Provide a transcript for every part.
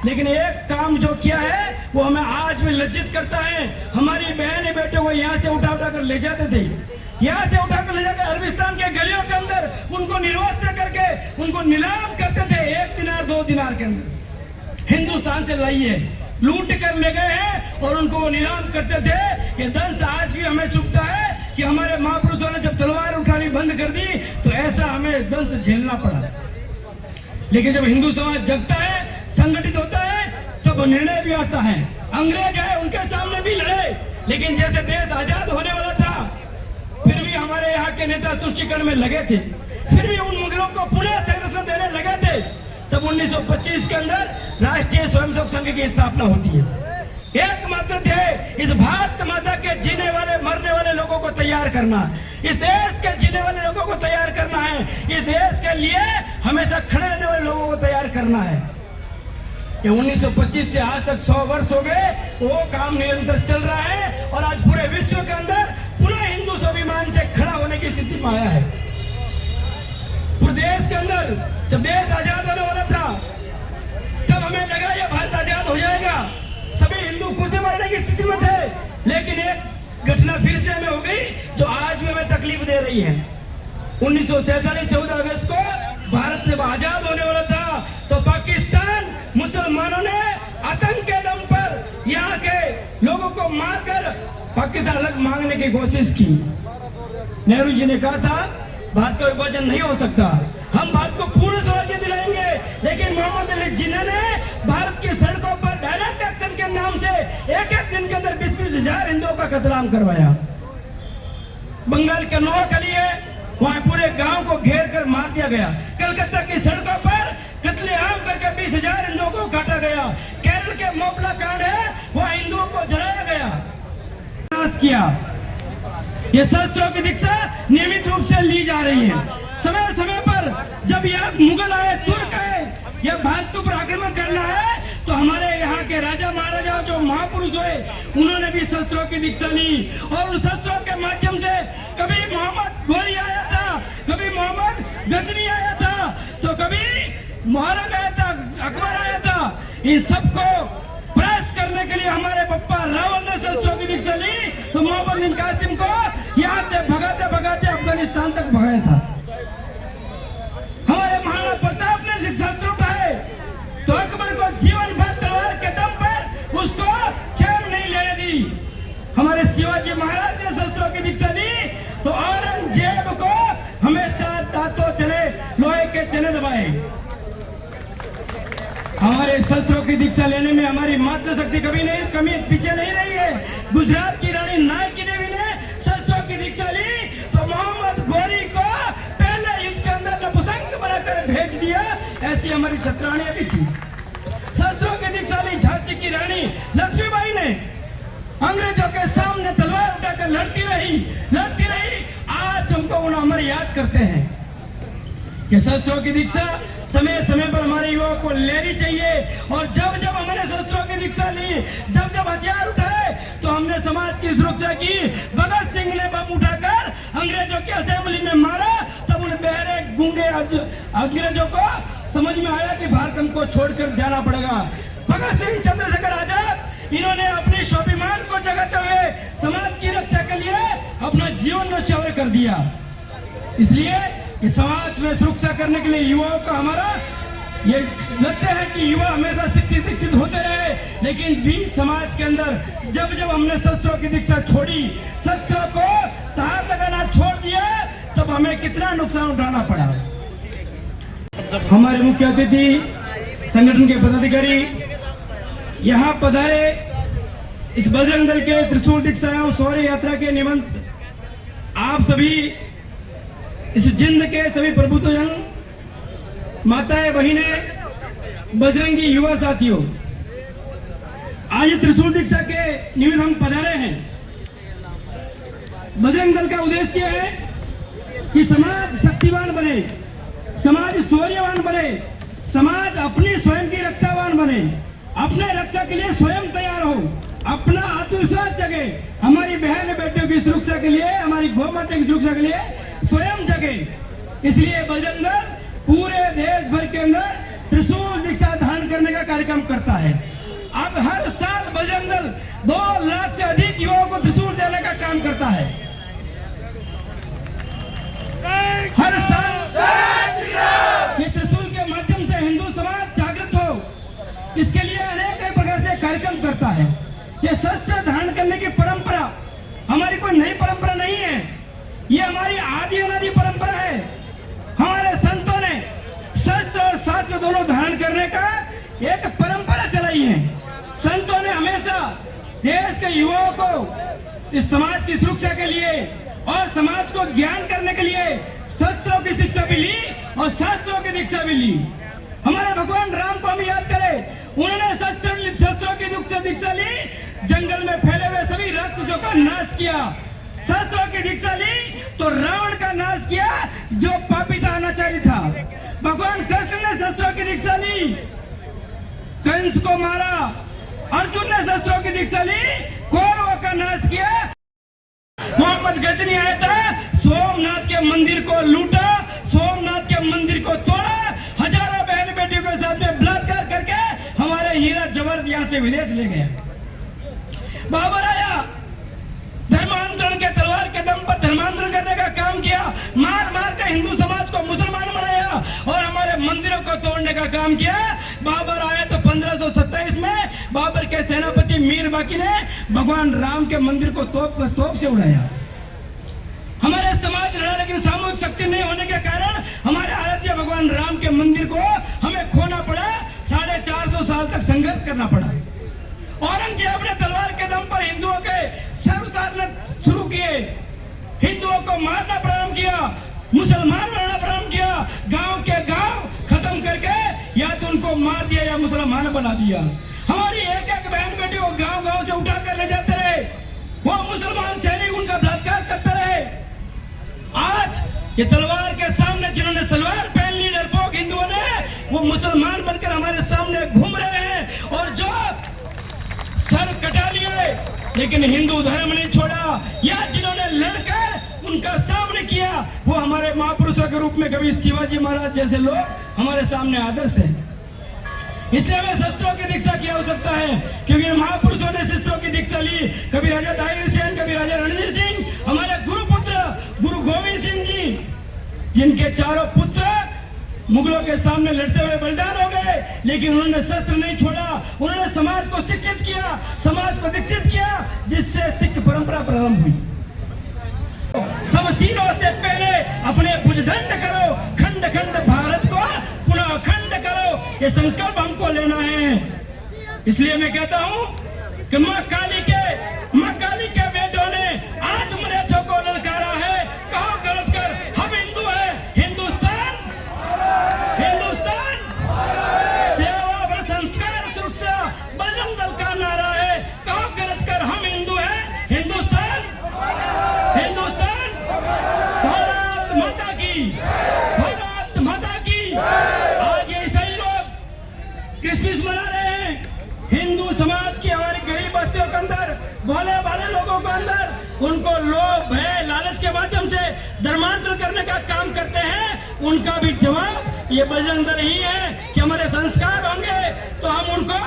लेकिन एक काम जो किया है वो हमें आज भी लज्जित करता है। हमारी बहन बेटों को यहाँ से उठा कर ले जाते थे, यहाँ से उठाकर ले जाकर अरबिस्तान के गलियों के अंदर उनको निर्वस्त्र करके उनको नीलाम करते थे। 1 दिनार 2 दिनार के अंदर हिंदुस्तान से लाइए लूट कर ले गए हैं और उनको वो नीलाम करते थे। ये दंश आज भी हमें चुभता है कि हमारे महापुरुषों ने जब तलवार उठानी बंद कर दी तो ऐसा हमें दंश झेलना पड़ा। लेकिन जब हिंदू समाज जगता है, संगठित होता है, तब निर्णय भी आता है। अंग्रेज आए, उनके सामने भी लड़े, लेकिन जैसे देश आजाद होने वाला था फिर भी हमारे यहाँ के नेता तुष्टीकरण में लगे थे, फिर भी उन मुगलों को पुनः संरक्षण देने लगे थे। तब 1925 के अंदर राष्ट्रीय स्वयंसेवक संघ की स्थापना होती है। एकमात्र ध्येय इस भारत माता के जीने वाले मरने वाले लोगों को तैयार करना, इस देश के जीने वाले लोगों को तैयार करना है, इस देश के लिए हमेशा खड़े रहने वाले लोगों को तैयार करना है। ये 1925 से आज तक 100 वर्ष हो गए, वो काम निरंतर चल रहा है और आज पूरे विश्व के अंदर पुनः हिंदू स्वाभिमान से खड़ा होने की स्थिति में आया है। पूरे देश के अंदर जब देश आजाद होने वाला था तब हमें लगा ये भारत आजाद हो जाएगा, सभी हिंदू खुशी मरने की स्थिति में थे। लेकिन एक घटना फिर से हमें हो गई जो आज भी हमें तकलीफ दे रही है। 1947 14 अगस्त को भारत जब आजाद होने वाला था तो पाकिस्तान मुसलमानों ने आतंक के दम पर यहाँ के लोगों को मारकर पाकिस्तान अलग मांगने की कोशिश की। नेहरू जी ने कहा था भारत का विभाजन नहीं हो सकता, हम भारत को पूर्ण स्वराज्य दिलाएंगे। लेकिन मोहम्मद अली जिन्ना ने भारत की सड़कों पर डायरेक्ट एक्शन के नाम से एक दिन के अंदर 20-20 हजार हिंदुओं का कत्लेआम करवाया। बंगाल का नोआखली है, वहां पूरे गांव को घेर कर मार दिया गया। कलकत्ता की सड़कों पर कत्लेआम करके 20 हजार हिंदुओं को काटा गया। केरल के मोपला कांड है, वहां हिंदुओं को जलाया गया, नाश किया। ये शस्त्रों की दीक्षा नियमित रूप से ली जा रही है। समय समय पर जब यहाँ मुगल आए, तुर्क आए, या भारत के ऊपर आक्रमण करना है तो हमारे यहाँ के राजा महाराजा जो महापुरुष हुए उन्होंने भी शस्त्रों की दीक्षा ली और उन शस्त्रों के माध्यम से कभी मोहम्मद गोरी आया था, कभी मोहम्मद गजनी आया था, तो कभी मुहर्रम आया था, अकबर आया था। इन सबको प्रेस करने के लिए हमारे पप्पा रावल ने शस्त्रों की दीक्षा ली तो मोहम्मद बिन कासिम को यहाँ से भगाते भगाते अफगानिस्तान तक भगाया था। हमारे महाराणा प्रताप ने शस्त्र उठाए तो अकबर को जीवन भर तलवार के दम पर उसको चैन नहीं लेने दी। हमारे शिवाजी महाराज ने शस्त्रों की दीक्षा ली तो औरंगजेब को हमेशा दांतों चने लोहे के चने दबाए। हमारे शस्त्रों की दीक्षा लेने में हमारी मातृशक्ति कभी नहीं कमी पीछे नहीं रही है। गुजरात की रानी नायकी देवी ने शस्त्रों की दीक्षा ली तो मोहम्मद गोरी को पहले युद्ध के अंदर नपुंसक बनाकर भेज दिया। ऐसी हमारी छत्राणियां भी थी। शस्त्रों की दीक्षा ली झांसी की रानी लक्ष्मीबाई ने अंग्रेजों के सामने तलवार उठाकर लड़ती रही। आज हमको उन अमर याद करते हैं। ये शस्त्रों की दीक्षा समय समय पर हमारे युवाओं को लेनी चाहिए और जब जब हमने शस्त्रों की दीक्षा ली, जब जब हथियार उठाए तो हमने समाज की सुरक्षा की। भगत सिंह ने बम उठाकर अंग्रेजों की असेंबली में मारा, तब उन बहरे गूंगे अंग्रेजों को समझ में आया कि भारत हमको छोड़कर जाना पड़ेगा। भगत सिंह, चंद्रशेखर आजाद, इन्होंने अपने स्वाभिमान को जगाते हुए समाज की रक्षा के लिए अपना जीवन न्यौछावर कर दिया। इसलिए इस समाज में सुरक्षा करने के लिए युवाओं का हमारा ये लक्ष्य है कि युवा हमेशा शिक्षित दीक्षित होते रहे। लेकिन बीच समाज के अंदर जब जब हमने शस्त्रों की दीक्षा छोड़ी, शस्त्रों को धार लगाना छोड़ दिया, तब हमें कितना नुकसान उठाना पड़ा। हमारे मुख्य अतिथि संगठन के पदाधिकारी यहाँ पधारे, इस बजरंग दल के त्रिशूल दीक्षा एवं शौर्य यात्रा के निमंत्रण आप सभी, इस जिंद के सभी प्रबुद्धजन, माताएं, बहिनें, बजरंगी युवा साथियों, आज त्रिशूल दीक्षा के निमित्त हम पधारे हैं। बजरंग दल का उद्देश्य है कि समाज शक्तिवान बने, समाज शौर्यवान बने, समाज अपनी स्वयं की रक्षावान बने, अपने रक्षा के लिए स्वयं तैयार हो, अपना आत्मविश्वास जगे, हमारी बहन बेटियों की सुरक्षा के लिए, हमारी गौ माता की सुरक्षा के लिए स्वयं जगे। इसलिए बजरंग दल पूरे देश भर के अंदर त्रिशूल दीक्षा धारण करने का कार्यक्रम करता है। अब हर साल बजरंग दल 2 लाख से अधिक युवाओं को त्रिशूल देने का काम करता है। हर साल ये त्रिशूल के माध्यम से हिंदू समाज जागृत हो, इसके लिए अनेक प्रकार से कार्यक्रम करता है। ये शस्त्र धारण करने की परंपरा हमारी कोई नई परंपरा नहीं है, ये हमारी आदि अनादि परंपरा है। हमारे संतों ने शस्त्र और शास्त्र दोनों धारण करने का एक परंपरा चलाई है। संतों ने हमेशा देश के युवाओं को इस समाज की सुरक्षा के लिए और समाज को ज्ञान करने के लिए शस्त्रों की दीक्षा भी ली और शास्त्रों की दीक्षा भी ली। हमारे भगवान राम को हम याद करें, उन्होंने शस्त्रों की दीक्षा ली, जंगल में फैले हुए सभी राक्षसों का नाश किया। शस्त्रों की दीक्षा ली तो रावण का नाश किया जो पापी था, अनाचारी था। भगवान कृष्ण ने शस्त्रों की दीक्षा ली, कंस को मारा। अर्जुन ने शस्त्रों की दीक्षा ली, कौरवों का नाश किया। मोहम्मद गजनी आया था, सोमनाथ के मंदिर को लूटा, सोमनाथ के मंदिर को तोड़ा, हजारों बहन बेटियों के साथ में बलात्कार करके हमारे हीरा जवाहर यहाँ से विदेश ले गया। बाबर आया, धर्मांतरण के तलवार के दम पर धर्मांतरण करने का काम किया, मार मार कर हिंदू समाज को मुसलमान बनाया और हमारे मंदिरों को तोड़ने का काम किया। बाबर आया तो 1527 में बाबर के सेनापति मीर बाकी ने भगवान राम के मंदिर को तोप से उड़ाया। हमारे समाज लड़ा, लेकिन सामूहिक शक्ति नहीं होने के कारण हमारे आराध्य भगवान राम के मंदिर को हमें खोना पड़ा। 450 साल तक संघर्ष करना पड़ा। औरंगजेब ने तलवार के दम पर हिंदुओं के सर उतारने शुरू किए, हिंदुओं को मारना प्रारंभ किया, मुसलमान बनाना प्रारंभ किया। गांव के गांव खत्म करके या तो उनको मार दिया या मुसलमान बना दिया। हमारी एक एक बहन बेटी को गांव गांव से उठा कर ले जाते रहे, वो मुसलमान सैनिक उनका बलात्कार करते रहे। आज ये तलवार के सामने जिन्होंने सलवार पहन ली, डरपोक हिंदुओं ने, वो मुसलमान बनकर हमारे सामने घूम रहे हैं और जो सर कटा लिए लेकिन हिंदू धर्म नहीं छोड़ा, या जिन्होंने लड़कर उनका सामने किया, वो हमारे महापुरुषों के रूप में कभी शिवाजी महाराज जैसे लोग हमारे सामने आदर्श है। इसलिए हमें शस्त्रों की दीक्षा की आवश्यकता है, क्योंकि महापुरुषों ने शस्त्रों की दीक्षा ली। कभी राजा दाहिर सेन, कभी राजा रणजीत सिंह, हमारे गुरुपुत्र गुरु गोविंद सिंह जी, जिनके चारों पुत्र मुगलों के सामने लड़ते हुए बलिदान हो गए, लेकिन उन्होंने शस्त्र नहीं छोड़ा। उन्होंने समाज को शिक्षित किया, समाज को विकसित किया, जिससे सिख परंपरा प्रारंभ हुई। सब चीजों से पहले अपने भुजदंड करो, खंड खंड भारत को पुनः अखंड करो, ये संकल्प हमको लेना है। इसलिए मैं कहता हूं कि मां काली के बेटों ने आज मरेचों को ललकारा है। कहो गरज कर हम हिंदू हैं, हिंदुस्तान सेवा व संस्कार सुरक्षा बजरंग दल का नारा है। कहो गरज कर हम हिंदू हैं, हिंदुस्तान भारत माता की, भारत माता की। आज ये सही लोग क्रिसमस मना रहे हैं। हिंदू समाज की हमारी गरीब बस्तियों के अंदर, भोले भाले लोगों के अंदर उनको लोभ भय लालच के माध्यम से धर्मांतरण करने का काम करते हैं। उनका भी जवाब ये बजरंग दल ही है कि हमारे संस्कार होंगे तो हम उनको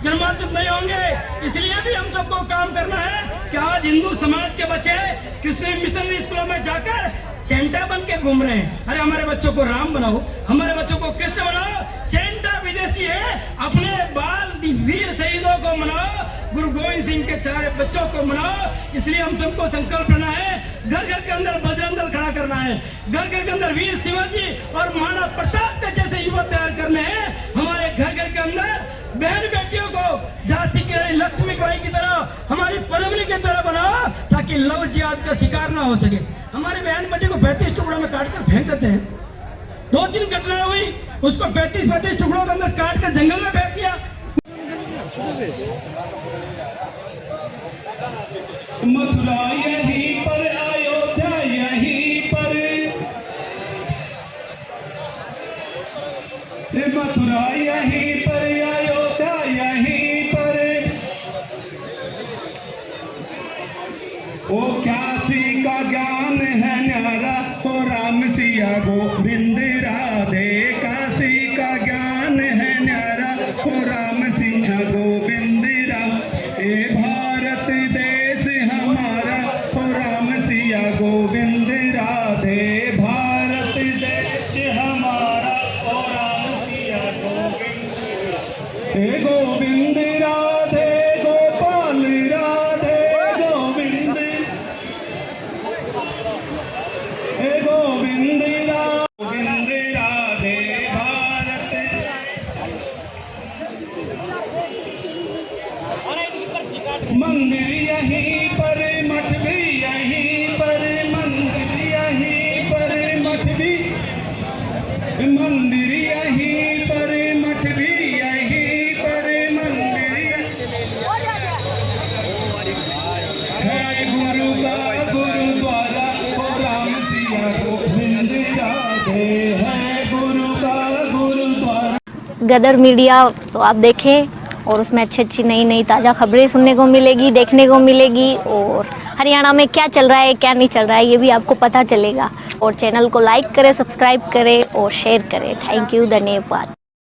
धर्मांतरित नहीं होंगे। इसलिए भी हम सबको काम करना है कि आज हिंदू समाज के बच्चे किसी मिशनरी स्कूलों में जाकर सेंटा बन के घूम रहे हैं। अरे हमारे बच्चों को राम बनाओ, हमारे बच्चों को कृष्ण बनाओ। सेंटा विदेशी है, अपने बाल वीर शहीदों को मनाओ, गुरु गोविंद सिंह के 4 बच्चों को मनाओ। इसलिए हम सबको संकल्प लेना है, घर घर के अंदर बजरंग दल खड़ा करना है, घर घर के अंदर वीर शिवाजी और महाराणा प्रताप के जैसे युवा तैयार करने हैं। हमारे घर घर के अंदर बहन बेटियों को झांसी की रानी लक्ष्मीबाई की तरह, हमारी पद्मिनी की तरह बनाओ, ताकि लव जिहाद का शिकार ना हो सके। हमारी बहन बेटी को 35 टुकड़ों में काट कर फेंक देते हैं। 2-3 घटनाएं हुई, उसको 35 टुकड़ों के अंदर काट कर जंगल में फेंक दिया। मथुरा यहीं पर, अयोध्या यहीं पर, मथुरा यहीं पर, अयोध्या यहीं पर, ओ काशी का ज्ञान है न्यारा, ओ राम सिया गोविंद राधे, काशी का ज्ञान है न्यारा। मंदिर यहीं पर मठ भी यहीं पर मंदिर यहीं पर मठ भी मंदिर यहीं पर मठ भी यहीं पर मंदिर है गुरु का गुरुद्वारा हो राम सिया गोविंद राधे है गुरु का गुरुद्वारा। गदर मीडिया तो आप देखें और उसमें अच्छी अच्छी नई नई ताज़ा खबरें सुनने को मिलेगी, देखने को मिलेगी और हरियाणा में क्या चल रहा है क्या नहीं चल रहा है ये भी आपको पता चलेगा। और चैनल को लाइक करें, सब्सक्राइब करें और शेयर करें। थैंक यू, धन्यवाद।